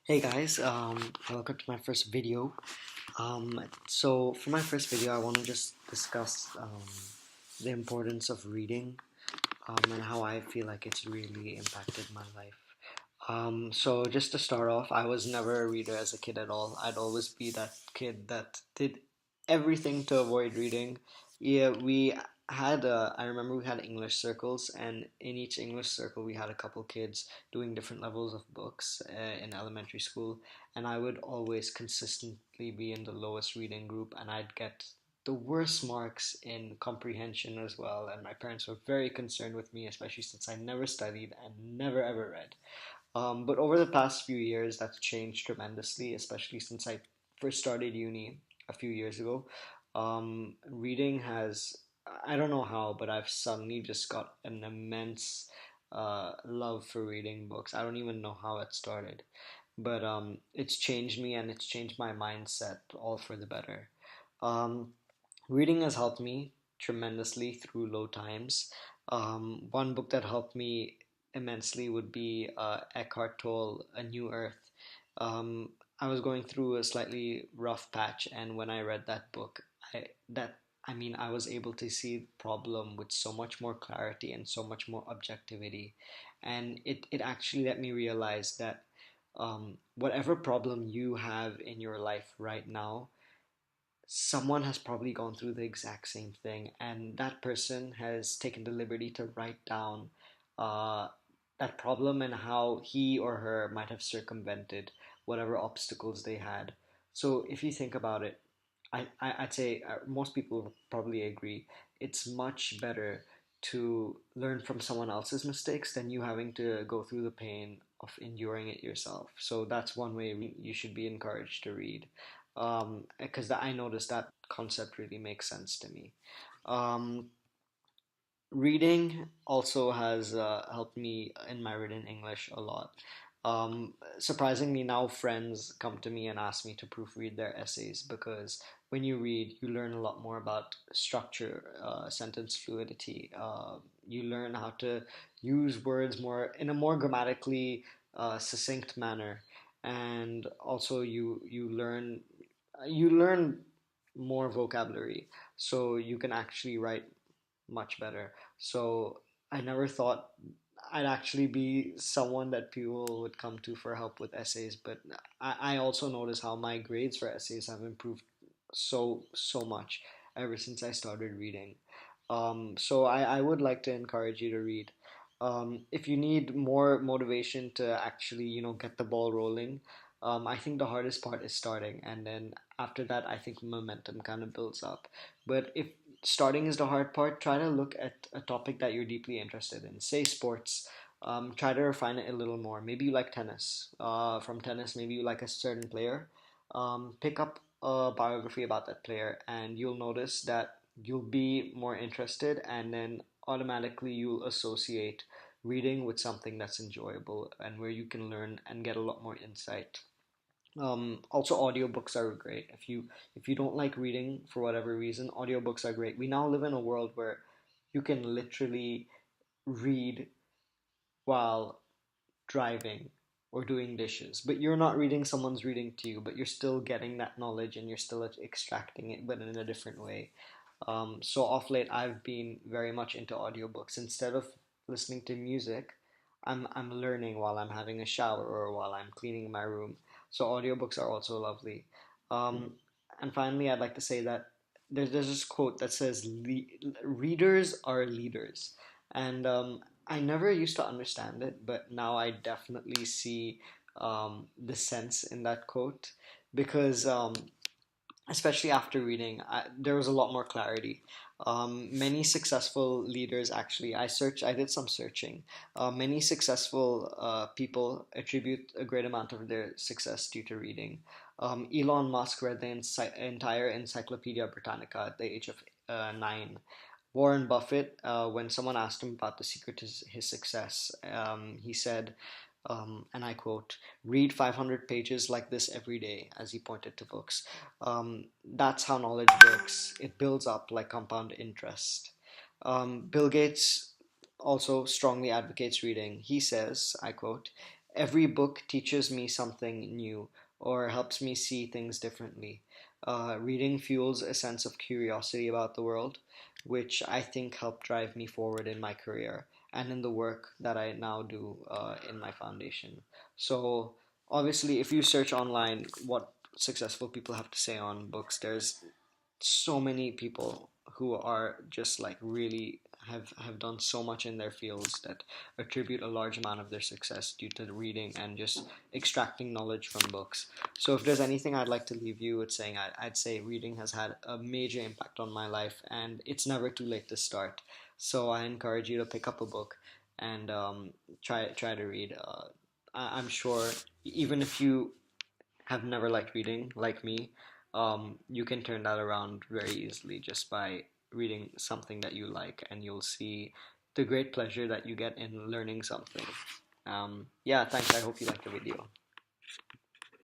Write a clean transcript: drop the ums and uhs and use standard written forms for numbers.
Hey guys, welcome to my first video. So for my first video, I want to just discuss the importance of reading and how I feel like it's really impacted my life. So just to start off, I was never a reader as a kid at all. I'd always be that kid that did everything to avoid reading. Yeah, I remember we had English circles, and in each English circle, we had a couple kids doing different levels of books in elementary school, and I would always consistently be in the lowest reading group, and I'd get the worst marks in comprehension as well. And my parents were very concerned with me, especially since I never studied and never ever read. But over the past few years, that's changed tremendously, especially since I first started uni a few years ago. Reading has, I don't know how, but I've suddenly just got an immense love for reading books. I don't even know how it started, but it's changed me and it's changed my mindset all for the better. Um, Reading has helped me tremendously through low times. One book that helped me immensely would be Eckhart Tolle, A New Earth. I was going through a slightly rough patch, and when I read that book, I that I mean, I was able to see the problem with so much more clarity and so much more objectivity, and it actually let me realize that whatever problem you have in your life right now, someone has probably gone through the exact same thing, and that person has taken the liberty to write down uh, that problem and how he or her might have circumvented whatever obstacles they had. So if you think about it, I'd say most people would probably agree it's much better to learn from someone else's mistakes than you having to go through the pain of enduring it yourself. So that's one way you should be encouraged to read, because I noticed that concept really makes sense to me. Um, Reading also has helped me in my written English a lot. Surprisingly, now friends come to me and ask me to proofread their essays because when you read, you learn a lot more about structure, sentence fluidity. You learn how to use words more in a more grammatically succinct manner, and also you learn more vocabulary, so you can actually write much better. So I never thought I'd actually be someone that people would come to for help with essays, but I also notice how my grades for essays have improved so much ever since I started reading. So I would like to encourage you to read. If you need more motivation to actually, get the ball rolling, I think the hardest part is starting, and then after that, I think momentum kind of builds up. But if starting is the hard part, try to look at a topic that you're deeply interested in. Say sports. Try to refine it a little more. Maybe you like tennis. From tennis, maybe you like a certain player. Pick up a biography about that player, and you'll notice that you'll be more interested, and then automatically you'll associate reading with something that's enjoyable and where you can learn and get a lot more insight. Also, audiobooks are great. If you don't like reading for whatever reason, audiobooks are great. We now live in a world where you can literally read while driving or doing dishes, but you're not reading, someone's reading to you, but you're still getting that knowledge and you're still extracting it, but in a different way. So off late, I've been very much into audiobooks. Instead of listening to music, I'm learning while I'm having a shower or while I'm cleaning my room. So audiobooks are also lovely. Um, and finally, I'd like to say that there's this quote that says, "Readers are leaders," and I never used to understand it, but now I definitely see the sense in that quote because especially after reading, there was a lot more clarity. Many successful leaders actually, I did some searching. Many successful people attribute a great amount of their success due to reading. Elon Musk read the entire Encyclopedia Britannica at the age of 9. Warren Buffett, when someone asked him about the secret to his success, he said, and I quote, read 500 pages like this every day, as he pointed to books. That's how knowledge works. It builds up like compound interest. Bill Gates also strongly advocates reading. He says, I quote, every book teaches me something new or helps me see things differently. Reading fuels a sense of curiosity about the world, which I think helped drive me forward in my career and in the work that I now do in my foundation. So, obviously, if you search online what successful people have to say on books, there's so many people who are just like really have done so much in their fields that attribute a large amount of their success due to reading and just extracting knowledge from books. So if there's anything I'd like to leave you with saying, I'd say reading has had a major impact on my life, and it's never too late to start. So I encourage you to pick up a book and try to read. I'm sure even if you have never liked reading like me, you can turn that around very easily just by reading something that you like, and you'll see the great pleasure that you get in learning something. Yeah, thanks. I hope you liked the video.